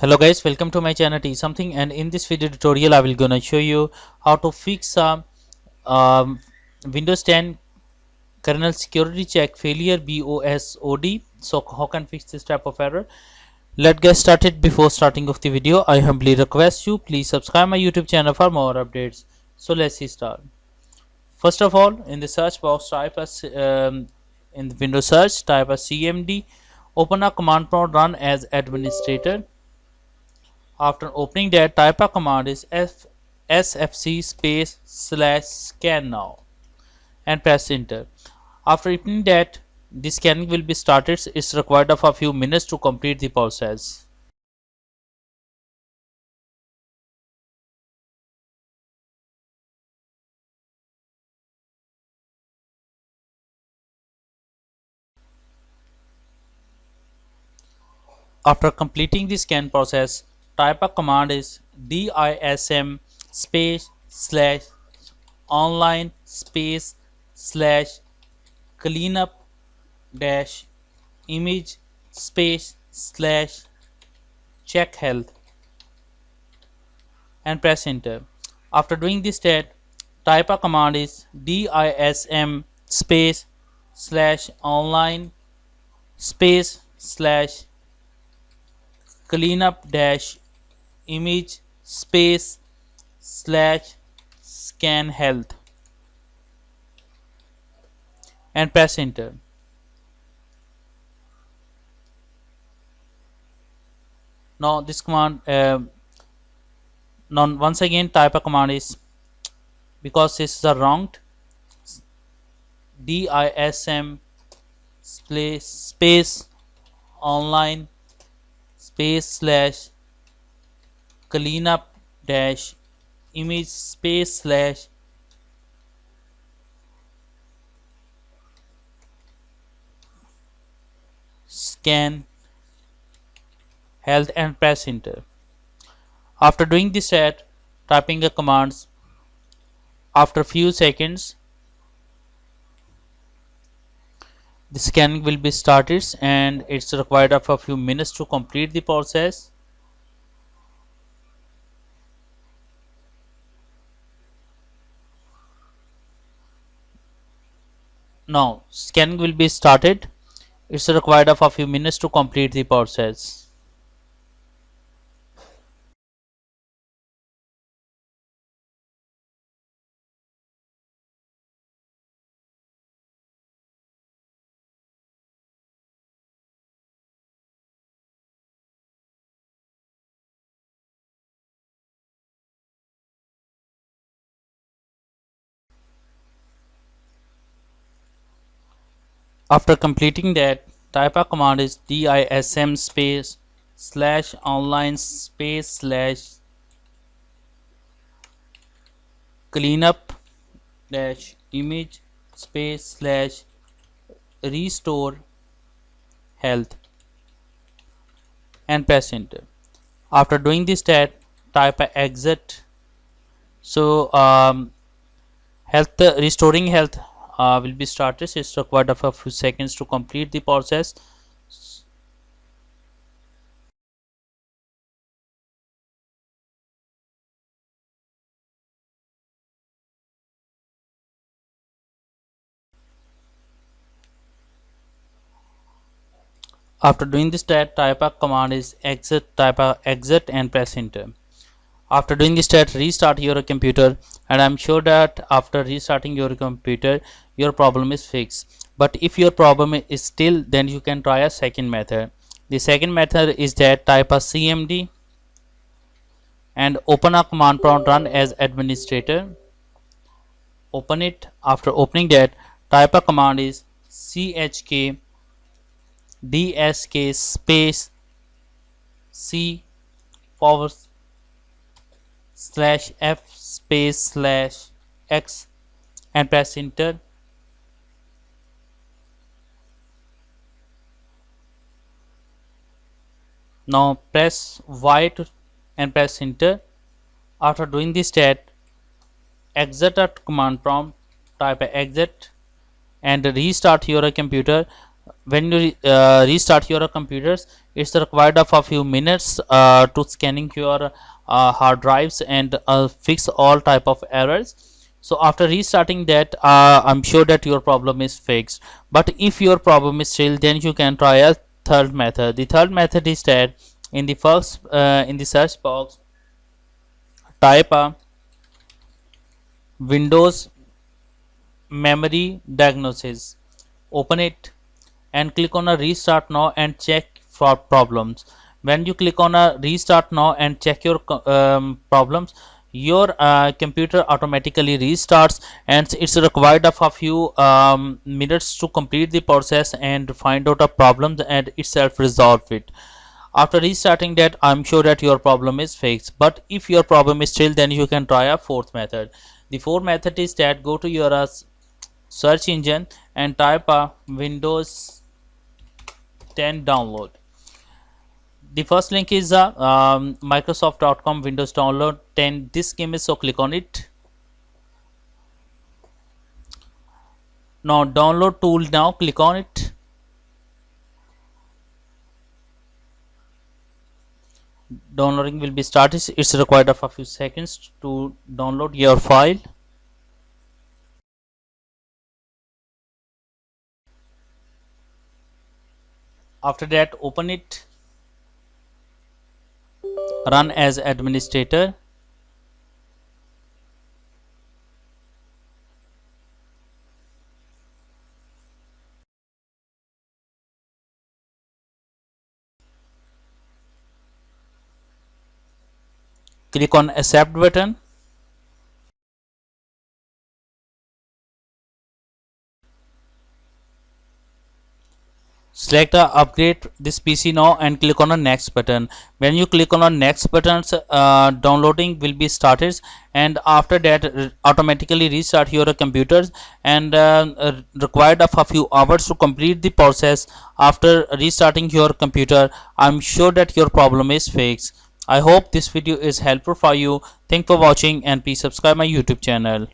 Hello guys, welcome to my channel T something, and in this video tutorial I will gonna show you how to fix a um, Windows 10 kernel security check failure BOSOD. So how can fix this type of error? Let's get started. Before starting of the video, I humbly request you please subscribe my YouTube channel for more updates. So let's start. First of all, in the search box type as in the Windows search type as CMD, open a command prompt, run as administrator. After opening that, type a command is sfc space slash scan now and press enter. After opening that, the scanning will be started. It's required of a few minutes to complete the process. After completing the scan process, type a command is dism space slash online space slash cleanup dash image space slash check health and press enter. After doing this step, type a command is dism space slash online space slash cleanup dash image space slash scan health and press enter. Now this command now once again type a command is, because this is a wrong, dism space online space slash cleanup dash image space slash scan health and press enter. After doing this step, typing a commands, after few seconds the scanning will be started and it's required of a few minutes to complete the process. Now scanning will be started. It's required of a few minutes to complete the process. After completing that, type a command is dism space slash online space slash cleanup dash image space slash restore health and press enter. After doing this step, type a exit. So health restoring health will be started. It's required of a few seconds to complete the process. After doing this step, type a command is exit, type a exit and press enter. After doing this step, restart your computer, and I'm sure that after restarting your computer your problem is fixed. But if your problem is still, then you can try a second method. The second method is that type a cmd and open a command prompt, run as administrator. Open it. After opening that, type a command is chk dsk space c forward slash f space slash x and press enter. Now press Y and press enter. After doing this step, exit at command prompt, type exit and restart your computer. when you restart your computers, it's required of a few minutes to scanning your hard drives and fix all type of errors. So after restarting that, I'm sure that your problem is fixed. But if your problem is still, then you can try a third method. The third method is that in the first in the search box, type a Windows memory diagnosis, open it and click on a restart now and check for problems. When you click on a restart now and check your problems, your computer automatically restarts, and it's required of a few minutes to complete the process and find out a problem and itself resolve it. After restarting that, I'm sure that your problem is fixed. But if your problem is still, then you can try a fourth method. The fourth method is that go to your search engine and type a Windows 10 download. The first link is microsoft.com Windows download 10 this game is, so click on it. Now download tool, now click on it. Downloading will be started. It's required of a few seconds to download your file. After that, open it, run as administrator. Click on accept button. Select upgrade this PC now and click on the next button. When you click on the next buttons, downloading will be started, and after that automatically restart your computers, and required of a few hours to complete the process. After restarting your computer, I'm sure that your problem is fixed. I hope this video is helpful for you. Thanks for watching and please subscribe my YouTube channel.